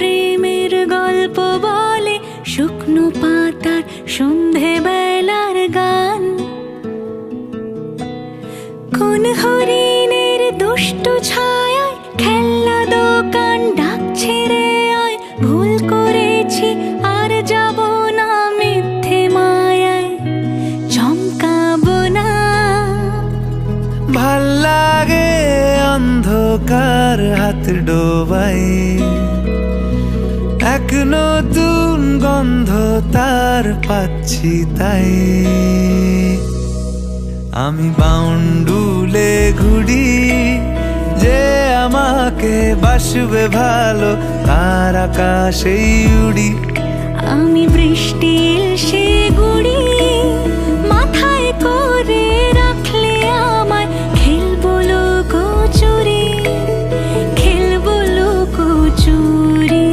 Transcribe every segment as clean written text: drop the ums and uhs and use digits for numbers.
প্রেমের গল্প বলে শুকনো পাতার সন্ধেবেলার গান। কোন হরিণের দুষ্ট ছায়ায় খেলনা দোকান ডাকছে রে আয়, ভুল করেছি আর যাব না মিথ্যে মায়ায় চমকাবো না। ভাল লাগে অন্ধকার হাত ডোবাই, এক নতুন গন্ধ তার পাচ্ছি তাই। আমি বাউন্ডুলে ঘুরি, যে আমাকে বাসবে ভালো তার আকাশেই উড়ি। আমি বৃষ্টির সে গুড়ি, মাথায় করে রাখলে আমায় খেলবো লুকোচুরি, খেলবো লুকোচুরি।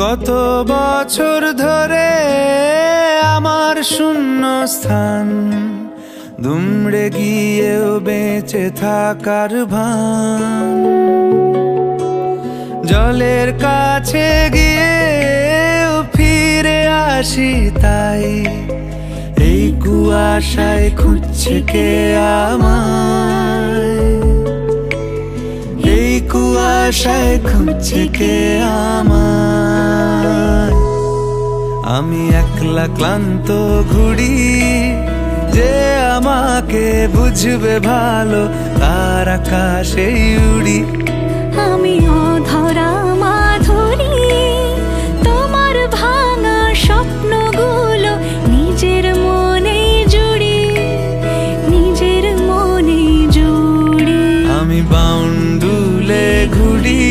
কত বছর ধরে আমার শূন্য স্থান, দুমড়ে গিয়েও বেঁচে থাকার ভান। জলের কাছে গিয়েও ফিরে আসি তাই, এই কুয়াশায় খুঁজছে কে আমায়, এই কুয়াশায় খুঁজছে কে আমায়। আমি একলা ক্লান্ত ঘুরি, যে আমাকে বুঝবে ভালো তার আকাশেই উড়ি। আমি অধরা মাধুরী, তোমার ভাঙা স্বপ্নগুলো নিজের মনে জুড়ি, নিজের মনে জুড়ি। আমি বাউন্ডুলে ঘুরি,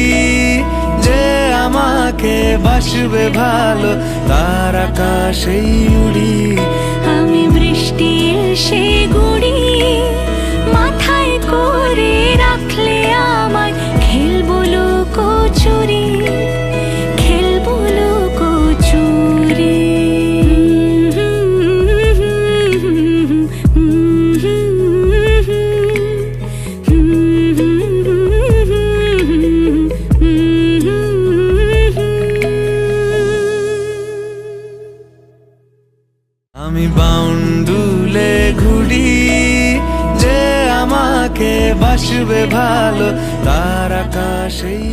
যে আমাকে বাসবে ভালো তার আকাশেই উড়ি। আমি বৃষ্টির সে গুড়ি, মাথায় করে রাখলে আমায় খেলবো লুকোচুরি, খেলবো লুকোচুরি। আমি বাউন্ডুলে ঘুরি, যে আমাকে বাসবে ভালো তার আকাশেই